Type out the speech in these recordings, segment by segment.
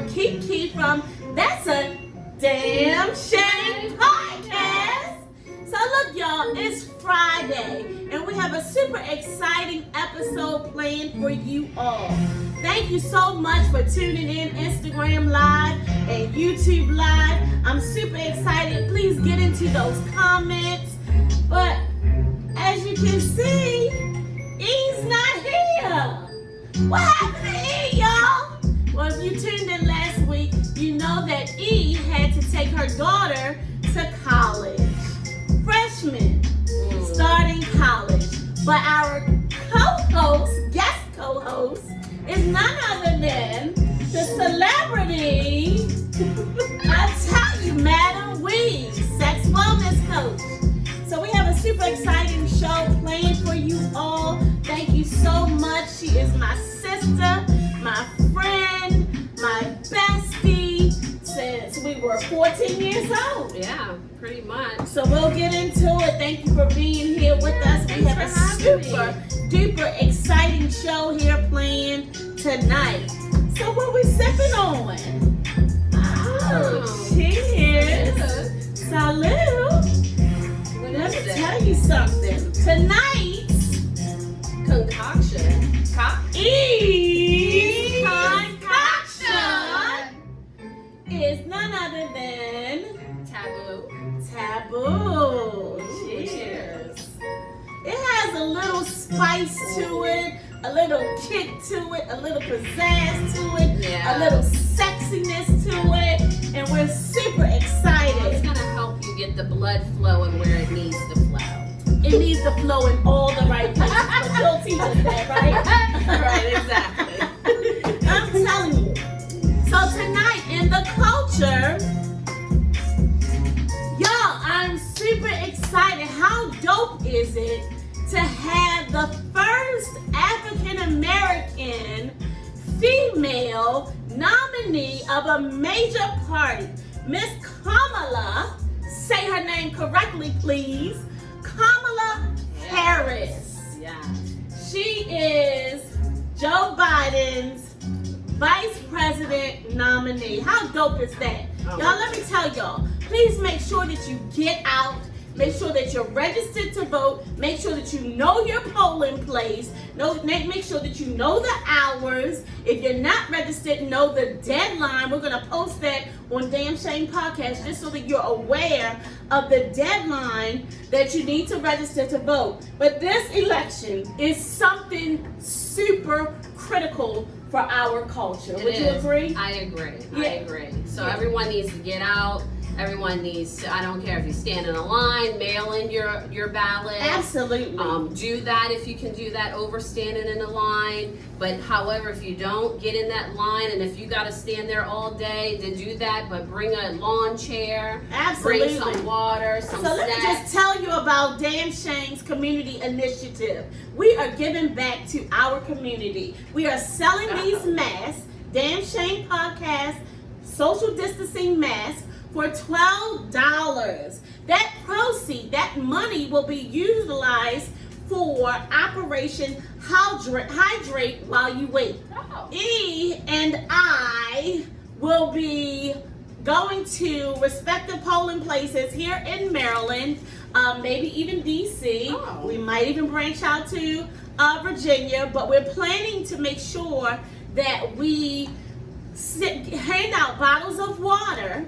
Kiki from That's a Damn Shame Podcast. So look, y'all, it's Friday, and we have a super exciting episode planned for you all. Thank you so much for tuning in Instagram Live and YouTube Live. I'm super excited. Please get into those comments. But as you can see, E's not here. What happened to E, y'all? Well, if you tuned in last week, you know that E had to take her daughter to college. Freshman, starting college. But our guest co-host, is none other than the celebrity, I tell you, Madam Wee, sex wellness coach. So we have a super exciting show planned for you all. Thank you so much. She is my sister, my friend, my bestie since we were 14 years old. Yeah, pretty much. So we'll get into it. Thank you for being here with us. We have a super duper exciting show here planned tonight. So what we sipping on? Oh, cheers. Salud. Let me tell you something. Tonight's concoction. E's concoction is none other than Taboo. Cheers. It has a little spice to it, a little kick to it, a little pizzazz to it, a little sexiness to it, and we're super excited. It's gonna help you get the blood flowing where it needs to flow. It needs to flow in all the right places, but you'll teach us that, right? Right, exactly. I'm telling you. So tonight in the culture, y'all, I'm super excited. How dope is it to have the first African American female nominee of a major party, Miss Kamala, say her name correctly, please, Kamala Harris. Yeah. She is Joe Biden's vice president nominee. How dope is that? Y'all, let me tell y'all, please make sure that you get out. Make sure that you're registered to vote. Make sure that you know your polling place. Make sure that you know the hours. If you're not registered, know the deadline. We're going to post that on Damn Shame Podcast just so that you're aware of the deadline that you need to register to vote. But this election is something super critical for our culture. Would you agree? I agree. Yeah. I agree. So everyone needs to get out. Everyone needs to, I don't care if you stand in a line, mail in your ballot. Absolutely. Do that if you can do that over standing in a line. But however, if you don't, get in that line, and if you got to stand there all day, then do that. But bring a lawn chair. Absolutely. Bring some water, some snacks. So let me just tell you about Damn Shame's community initiative. We are giving back to our community. We are selling these masks, Damn Shame Podcast, social distancing masks, for $12. That proceed, that money will be utilized for Operation Hydrate While You Wait. E and I will be going to respective polling places here in Maryland, maybe even DC. We might even branch out to Virginia, but we're planning to make sure that we hand out bottles of water.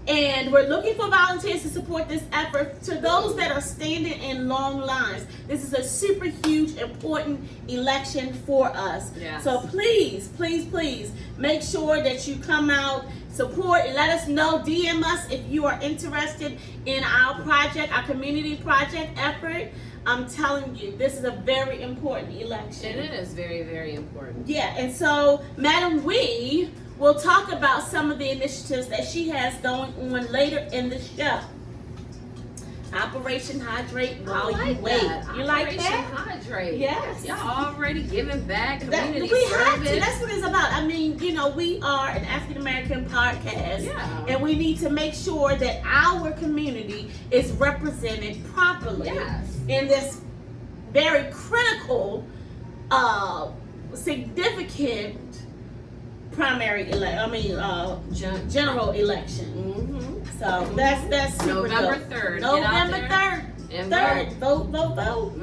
And we're looking for volunteers to support this effort. To those that are standing in long lines, this is a super huge, important election for us. Yes. So please, please, please make sure that you come out, support, and let us know. DM us if you are interested in our project, our community project effort. I'm telling you, this is a very important election. It is very, very important. Yeah, and so Madam Wee will talk about some of the initiatives that she has going on later in the show. Operation Hydrate While You Wait. You like that? Operation Hydrate. Yes. Y'all already giving back community we service. have to. That's what it's about. I mean, you know, we are an African American podcast, and we need to make sure that our community is represented properly in this very critical, significant general election. Mm-hmm. So that's super November dope. 3rd. November 3rd. And 3rd. Vote. vote.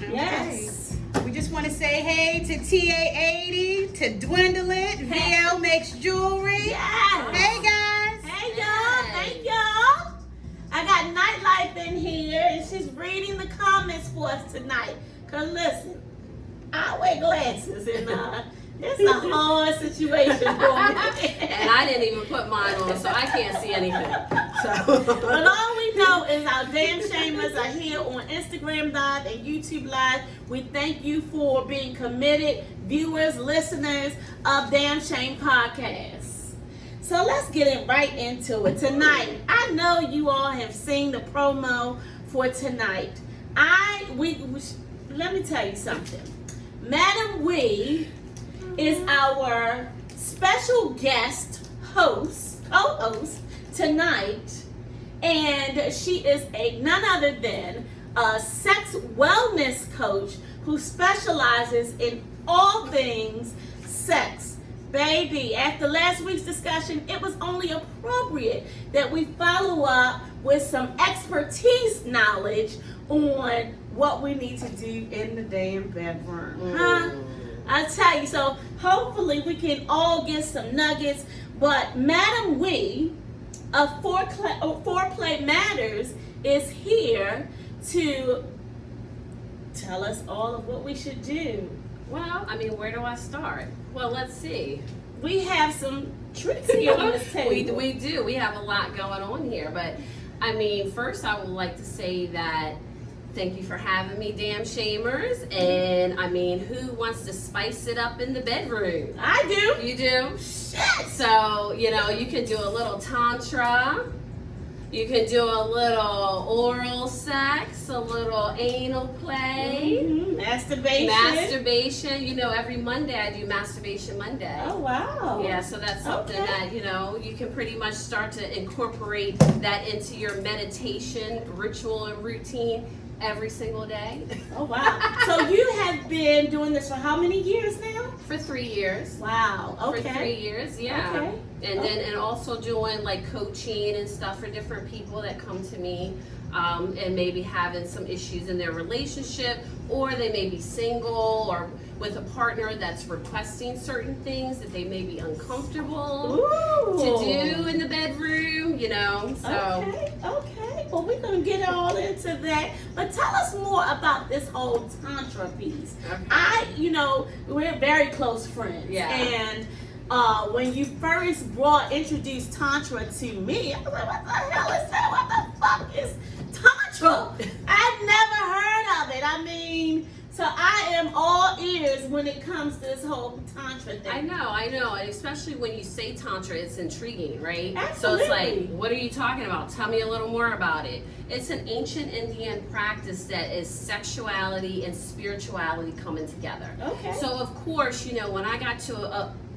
Yes. We just want to say hey to TA80, to Dwindle It, VL Makes Jewelry. Yes. Hey guys. Hey y'all. Thank y'all. I got Nightlife in here, and she's reading the comments for us tonight. Cause listen, I wear glasses, and it's a hard situation for me. And I didn't even put mine on, so I can't see anything. But all we know is our damn shamers are here on Instagram Live and YouTube Live. We thank you for being committed viewers, listeners of Damn Shame Podcast. So let's get it right into it. Tonight, I know you all have seen the promo for tonight. Let me tell you something. Madam Wee is our special guest co-host tonight, and she is none other than a sex wellness coach who specializes in all things sex. Baby, after last week's discussion, it was only appropriate that we follow up with some expertise knowledge on what we need to do in the damn bedroom. Huh? I tell you, so hopefully we can all get some nuggets. But Madam Wee of Foreplay Matters is here to tell us all of what we should do. Well, I mean, where do I start? Well, let's see. We have some tricks here on this table. We do. We have a lot going on here. But, I mean, first I would like to say that thank you for having me, Damn Shamers. And, I mean, who wants to spice it up in the bedroom? I do. You do? Shit. So, you know, you can do a little tantra. You can do a little oral sex, a little anal play. Mm-hmm. Masturbation. You know, every Monday I do Masturbation Monday. Oh, wow. Yeah, so that's something that, you know, you can pretty much start to incorporate that into your meditation, ritual, and routine every single day. Oh, wow. So you have been doing this for how many years now? For 3 years. Wow. Okay. For 3 years, yeah. Okay. And also doing like coaching and stuff for different people that come to me, and maybe having some issues in their relationship, or they may be single or with a partner that's requesting certain things that they may be uncomfortable to do in the bedroom, you know. So Okay. Well, we're gonna get all into that. But tell us more about this whole tantra piece. Okay. We're very close friends. Yeah. And when you first introduced tantra to me, I was like, what the hell is that? What the fuck is tantra? I've never heard of it. I mean, so I am all ears when it comes to this whole tantra thing. I know, and especially when you say tantra, it's intriguing, right? Absolutely. So it's like, what are you talking about? Tell me a little more about it. It's an ancient Indian practice that is sexuality and spirituality coming together. Okay. So of course, you know, when I got to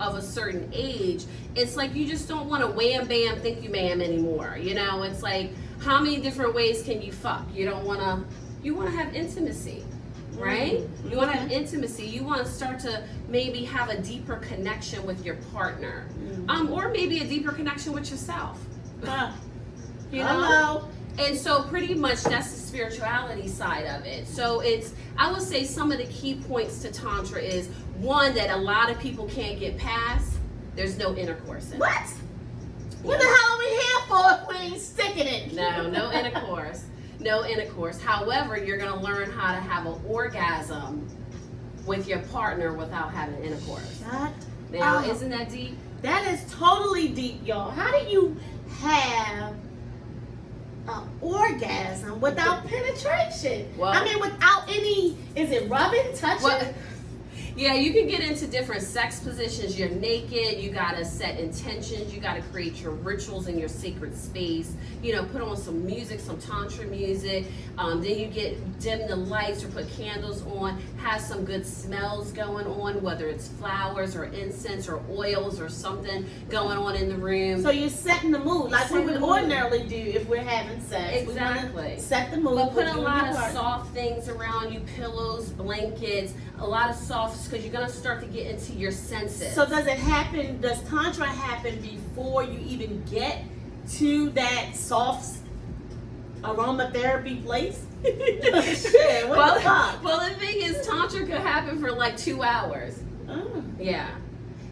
of a certain age, it's like you just don't want to wham bam think you ma'am anymore. You know, it's like, how many different ways can you fuck? You want to have intimacy. Right? Mm-hmm. You want to have intimacy. You want to start to maybe have a deeper connection with your partner, or maybe a deeper connection with yourself. You know? Hello. And so pretty much that's the spirituality side of it. So I would say some of the key points to tantra is, one, that a lot of people can't get past. There's no intercourse in it. What? What the hell are we here for if we ain't sticking it? No intercourse. No intercourse. However, you're going to learn how to have an orgasm with your partner without having intercourse. Now, isn't that deep? That is totally deep, y'all. How do you have an orgasm without penetration? Well, I mean, without any, is it rubbing, touching? Well, yeah, you can get into different sex positions. You're naked. You got to set intentions. You got to create your rituals in your sacred space. You know, put on some music, some tantra music. Then you dim the lights or put candles on. Have some good smells going on, whether it's flowers or incense or oils or something going on in the room. So you're setting the mood like we would ordinarily do if we're having sex. Exactly. Set the mood. But put a lot of soft things around you, pillows, blankets, a lot of soft Yes, because you're gonna start to get into your senses. So does Tantra happen before you even get to that soft aromatherapy place? Shit, what the fuck? Well, the thing is, Tantra could happen for like 2 hours. Oh. Yeah.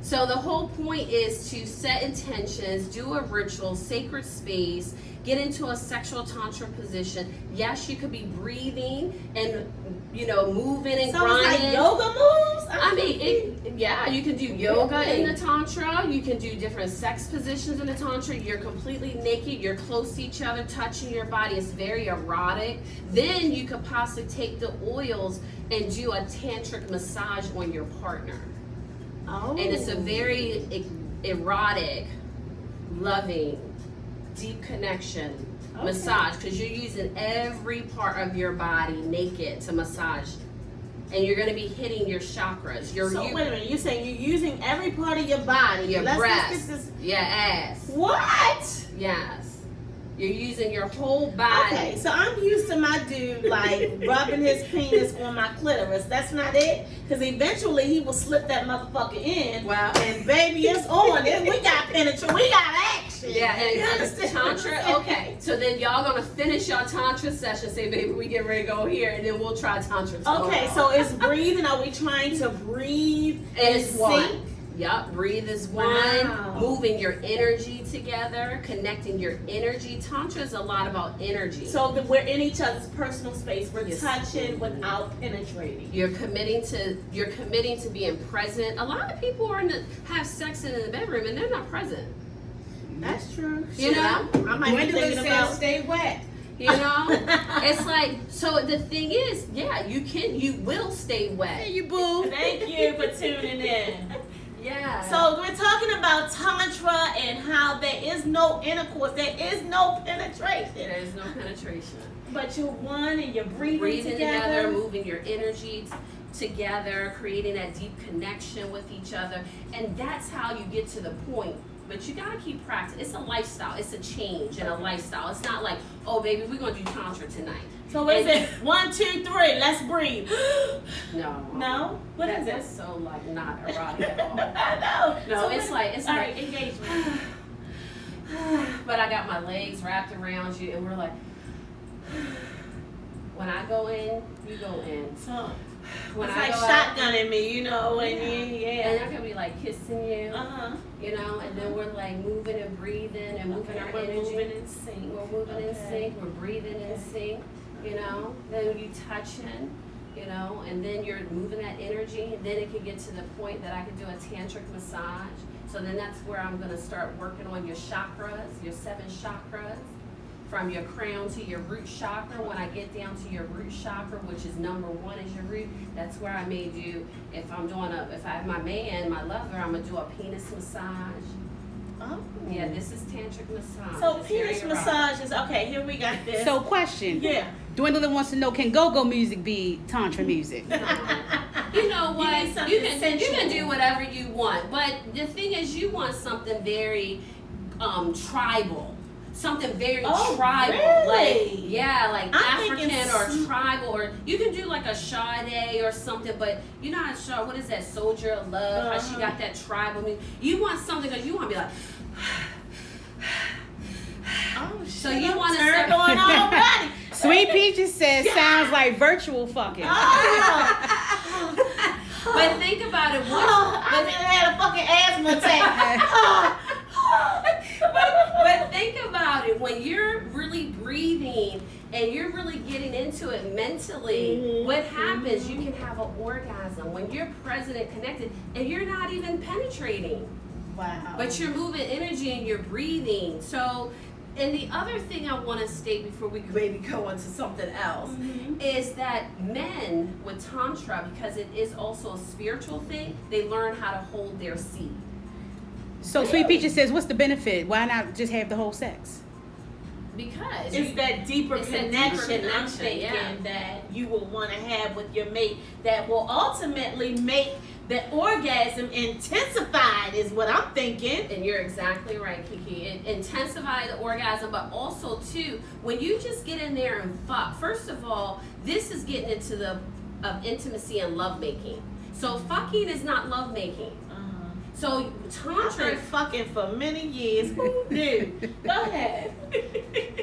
So the whole point is to set intentions, do a ritual, sacred space, get into a sexual tantra position. Yes, you could be breathing and, moving and So grinding. it's like yoga moves? I mean, you can do yoga in the tantra. You can do different sex positions in the tantra. You're completely naked. You're close to each other, touching your body. It's very erotic. Then you could possibly take the oils and do a tantric massage on your partner. Oh. And it's a very erotic, loving, deep connection massage, because you're using every part of your body naked to massage. And you're going to be hitting your chakras. Wait a minute, you're saying you're using every part of your body. Your breast, your ass. What? Yes. You're using your whole body. Okay, so I'm used to my dude like rubbing his penis on my clitoris. That's not it? Because eventually he will slip that motherfucker in. Wow. And baby, it's on. We got penetration. We got action. Yeah, You and understand tantra, okay. So then y'all gonna finish your tantra session, say, baby, we get ready to go here, and then we'll try tantra tomorrow. Okay, so it's breathing. Are we trying to breathe and It's one. sink? Yep, breathe is one. Wow. Moving your energy together, connecting your energy. Tantra is a lot about energy. So that we're in each other's personal space. We're Yes. touching without penetrating. You're committing to being present. A lot of people have sex in the bedroom and they're not present. That's true. You know? I might be Gwendolyn thinking says about. stay wet. You know? It's like, so the thing is, yeah, you will stay wet. Hey, you boo. Thank you for tuning in. Yeah. So we're talking about Tantra and how there is no intercourse, there is no penetration. There is no penetration. But you're one and you're breathing together, together. moving your energy together, creating that deep connection with each other. And that's how you get to the point. But you gotta keep practicing. It's a lifestyle. It's a change in a lifestyle. It's not like, oh baby, we're gonna do Tantra tonight. So what is it? 1, 2, 3, let's breathe. No. No? What is That's it? so like not erotic at all. I know. No, So it's what- like all right, engagement. But I got my legs wrapped around you and we're like, when I go in, you go in. So When it's I like go out, shotgunning me, when and yeah. I can be like kissing you, Uh-huh. and then we're like moving and breathing and moving our We're energy. moving in sync. We're moving in sync, we're breathing in sync, then you touching, and then you're moving that energy, and then it can get to the point that I can do a tantric massage. So then that's where I'm gonna start working on your chakras, your 7 chakras, from your crown to your root chakra. When I get down to your root chakra, which is number 1 is your root, that's where I may do, if I have my man, my lover, I'm gonna do a penis massage. Oh. Yeah, this is tantric massage. So It's very penis erotic. massage is okay. Here we got this. So question. yeah. Gwendolyn wants to know, can go-go music be Tantra music? You know what? need something You can sensual. do whatever you want, but the thing is, you want something very tribal, something very tribal, really? like I'm African thinking or tribal, or you can do like a Sade or something. But you're not sure what is that Soldier of Love? How she got that tribal music. You want something because you want to be like. Oh shit. So you I'm want to turned on already. Sweet Peaches says sounds like virtual fucking. Oh. But think about it. I just had a fucking asthma attack. But think about it, when you're really breathing and you're really getting into it mentally, what happens? You can have an orgasm when you're present and connected and you're not even penetrating, Wow. but you're moving energy and you're breathing. So, and the other thing I want to state before we maybe go into something else is that men with Tantra, because it is also a spiritual thing, they learn how to hold their seat. So Sweet Peaches says, what's the benefit? Why not just have the whole sex? Because it's that deeper it's that connection, deeper I'm connection, thinking, yeah. that you will want to have with your mate that will ultimately make the orgasm intensified, is what I'm thinking. And you're exactly right, Kiki. It intensifies the orgasm, but also too, when you just get in there and fuck. First of all, this is getting into the of intimacy and lovemaking. So fucking is not lovemaking. So I've Tantra been fucking for many years. Who knew? Go ahead.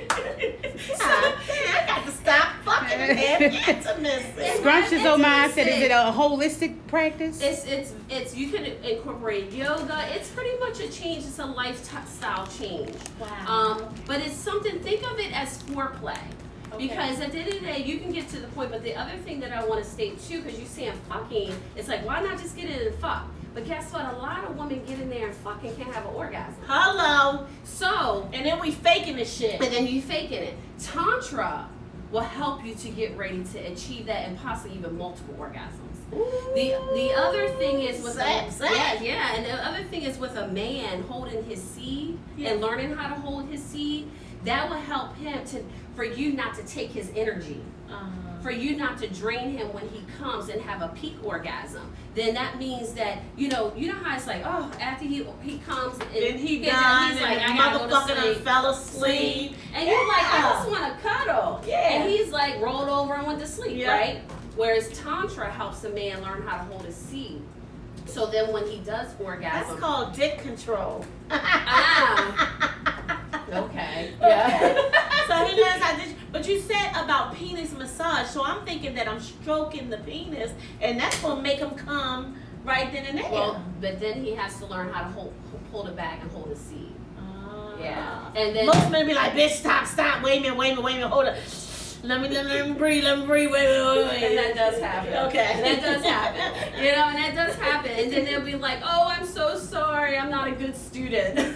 I got to stop fucking and have intimacy. Scrumptious O mind said, is it a holistic practice? It's you can incorporate yoga. It's pretty much a change. It's a lifestyle change. Wow. But it's something. Think of it as foreplay. Okay. Because at the end of the day, you can get to the point. But the other thing that I want to state too, because you're saying fucking, it's like, why not just get in and fuck? But guess what? A lot of women get in there and fucking can't have an orgasm. Hello. So, And then we faking the shit. and then you faking it. Tantra will help you to get ready to achieve that and possibly even multiple orgasms. Ooh. The other thing is with Sex. and the other thing is with a man holding his seed and learning how to hold his seed. That will help him for you not to take his energy. For you not to drain him when he comes and have a peak orgasm. Then that means that you know how it's like, oh, after he comes and Then he gets done he's and like, the I gotta go to motherfucker done sleep. fell asleep. And you're like, I just want to cuddle. Yeah. And he's like rolled over and went to sleep, Yeah. right? Whereas Tantra helps a man learn how to hold his seed. So then when he does orgasm. That's called dick control. Okay. Yeah. So he learns how to, but you said about penis massage, so I'm thinking that I'm stroking the penis, and that's gonna make him come right then and there. Well, but then he has to learn how to pull it back and hold his seed. Yeah. And then most men be like, bitch, stop, wait a minute, hold up. Let me breathe, wait. And that does happen. Okay. And that does happen. You know, and that does happen. And then they'll be like, oh, I'm so sorry, I'm not a good student.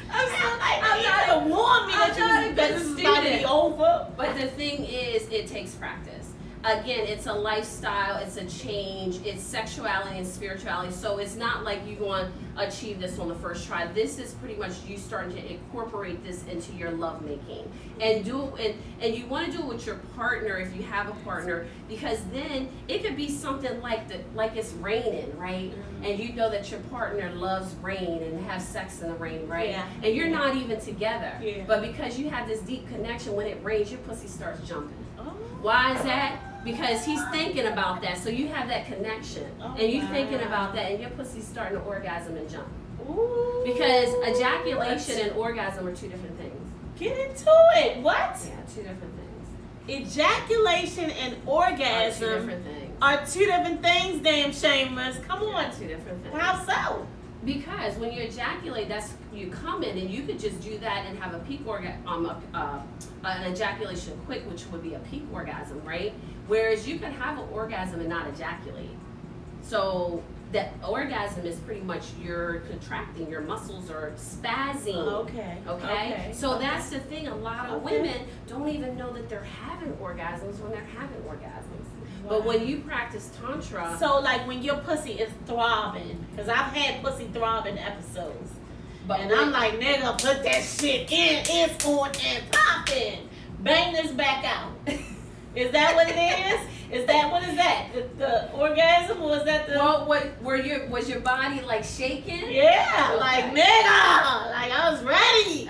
I'm not to warn me that this is about to be over. But the thing is, it takes practice. Again, it's a lifestyle, it's a change, it's sexuality and spirituality. So it's not like you want to achieve this on the first try. This is pretty much you starting to incorporate this into your lovemaking. And do it, and you want to do it with your partner if you have a partner, because then it could be something like it's raining, right? Mm-hmm. And you know that your partner loves rain and have sex in the rain, right? Yeah. And you're not even together. Yeah. But because you have this deep connection, when it rains, your pussy starts jumping. Oh. Why is that? Because he's thinking about that. So you have that connection. Oh, and you're wow. thinking about that, and your pussy's starting to orgasm and jump. Ooh. Because ejaculation and orgasm are two different things. Get into it. What? Yeah, two different things. Ejaculation and Two orgasm different things. are two different things, damn shamers. Come on. Two different things. How so? Because when you ejaculate, that's you come in, and you could just do that and have a peak an ejaculation quick, which would be a peak orgasm, right? Whereas you could have an orgasm and not ejaculate. So that orgasm is pretty much you're contracting, your muscles are spazzing. Okay. So that's the thing. A lot of Okay. women don't even know that they're having orgasms when they're having orgasms. Wow. But when you practice Tantra, So like when your pussy is throbbing, because I've had pussy throbbing episodes. And I'm like, nigga, put that shit in. It's on and popping. Bang this back out. Is that what it is? Is that what is that? The orgasm, or is that the? well, was your body like shaking? Yeah, Okay. like nigga, like I was ready.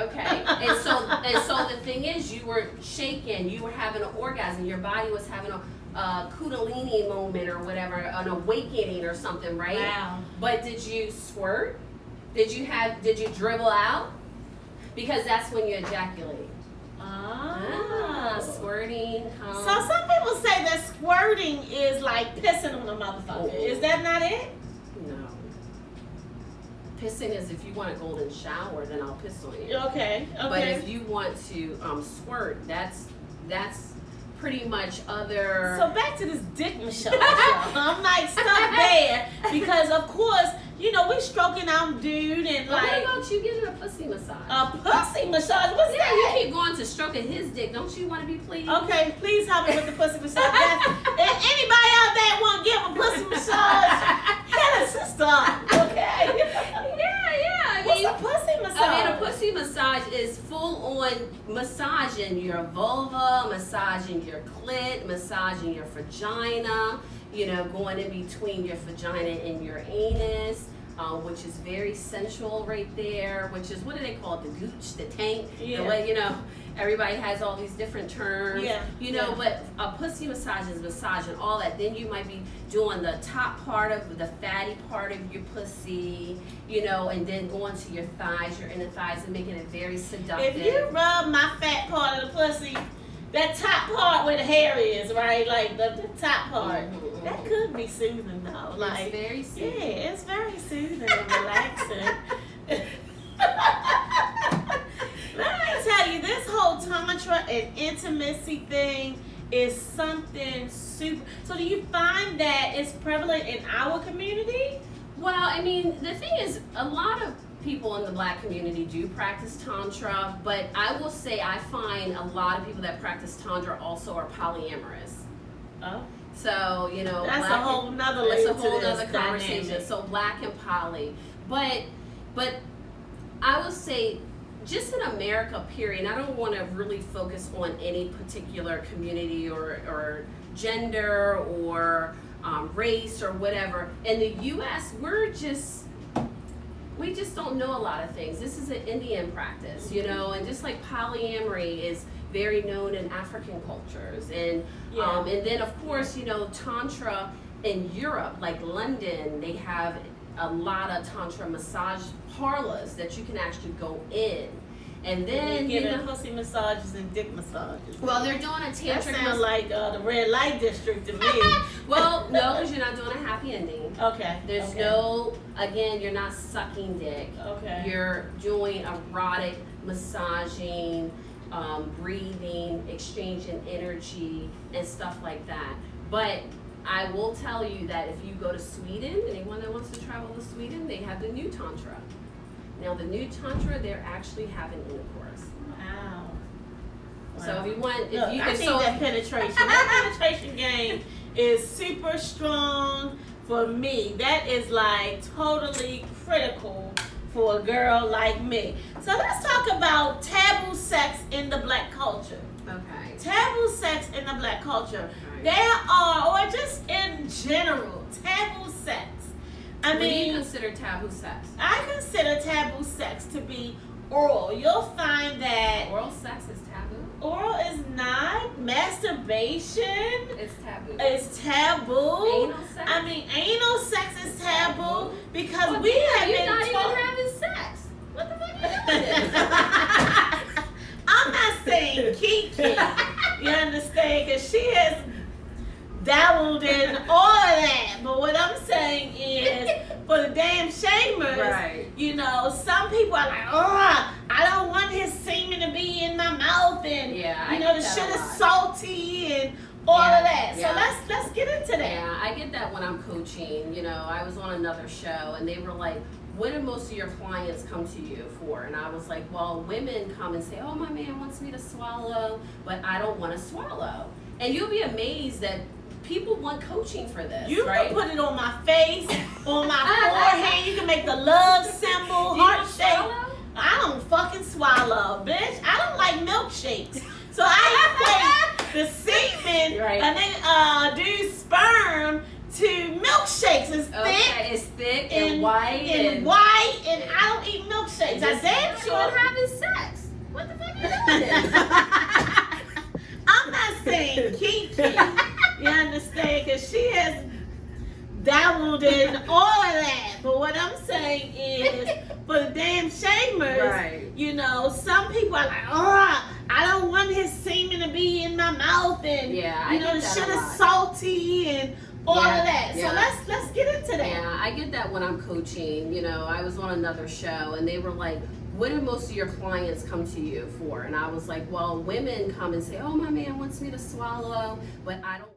Okay. And so the thing is, you were shaking, you were having an orgasm, your body was having a kundalini moment or whatever, an awakening or something, right? Wow. But did you squirt? Did you dribble out? Because that's when you ejaculate. Squirting. So some people say that squirting is like pissing on a motherfucker. Oh. Is that not it? No. Pissing is if you want a golden shower, then I'll piss on you. Okay. But if you want to squirt, that's pretty much other. So back to this dick massage. Y'all. I'm like stuck there because of course, you know, we stroking our dude and Well, like what about you getting a pussy massage? a pussy massage. What's Yeah, you that? keep going to stroking his dick. Don't you want to be pleased? Okay, please help me with the pussy massage. If anybody out there want to give a pussy massage, hit a sister up, okay? Yeah. What's a pussy massage? I mean, a pussy massage is full on massaging your vulva, massaging your clit, massaging your vagina, you know, going in between your vagina and your anus. which is very sensual right there, which is, what do they call it? The gooch, the tank, Yeah. the way, you know, everybody has all these different terms. Yeah. You know, Yeah. but a pussy massage is massaging all that. Then you might be doing the top part of the fatty part of your pussy, you know, and then going to your thighs, your inner thighs, and making it very seductive. If you rub my fat part of the pussy, that top part where the hair is, right? Like the top part. That could be soothing though. Like, it's very soothing. yeah, it's very soothing and relaxing. Let me tell you, this whole tantra and intimacy thing is something super. So do you find that it's prevalent in our community? Well, I mean, the thing is, a lot of people in the black community do practice tantra, but I will say I find a lot of people that practice tantra also are polyamorous. Oh. So, you know, That's a whole nother that's layer a whole to this nother conversation. dynamic. So black and poly. But I would say just in America, period, I don't want to really focus on any particular community or gender or race or whatever. In the US, we just don't know a lot of things. This is an Indian practice, you know, and just like polyamory is very known in African cultures. And and then of course, you know, tantra in Europe, like London, they have a lot of tantra massage parlors that you can actually go in. And then you know, pussy massages and dick massages. Well, they're doing a tantric. That sounds like the red light district to me. Well, no, because you're not doing a happy ending. Okay. There's no, again, you're not sucking dick. Okay. You're doing erotic massaging, breathing, exchanging energy, and stuff like that. But I will tell you that if you go to Sweden, anyone that wants to travel to Sweden, they have the new tantra. Now, the new tantra, they're actually having intercourse. Wow. So if you want, Look, I need that penetration. That penetration game is super strong for me. That is like totally critical for a girl like me. So let's talk about taboo sex in the black culture. Okay. Taboo sex in the black culture. Okay. There are, or just in general, taboo sex. What do you consider taboo sex? I consider taboo sex to be oral. You'll find that Oral sex is taboo? oral is not. Masturbation It's taboo. is taboo. Anal sex? I mean, anal sex is taboo because Well, we damn, have you're been not even taught. having sex. What the fuck are you doing? I'm not saying Kiki. You understand? Because she has dabbled in all of that. But what I'm saying is, for the damn shamers, Right. you know, some people are like, oh, I don't want his semen to be in my mouth, and Yeah, I you know, get the that shit a is lot. salty and all Yeah, of that. yeah. So let's get into that. Yeah, I get that when I'm coaching. You know, I was on another show and they were like, what do most of your clients come to you for? And I was like, well, women come and say, oh, my man wants me to swallow, but I don't want to swallow. And you'll be amazed that people want coaching for this, You right? can put it on my face, on my forehead. You can make the love symbol, You heart don't shape. swallow? I don't fucking swallow, bitch. I don't like milkshakes. So I equate the semen Right. and then do sperm to milkshakes. It's Okay, thick it's thick and white and white, and I don't eat milkshakes. I damn You're sure. having sex. What the fuck are you doing? I'm not saying Kiki. You understand? Because she has dabbled in all of that. But what I'm saying is, for the damn shamers, Right. you know, some people are like, oh, I don't want his semen to be in my mouth, and Yeah, you I know, get the that shit a is lot. salty and all Yeah, of that. yeah. So let's get into that. Yeah, I get that when I'm coaching. You know, I was on another show and they were like, what do most of your clients come to you for? And I was like, well, women come and say, oh, my man wants me to swallow, but I don't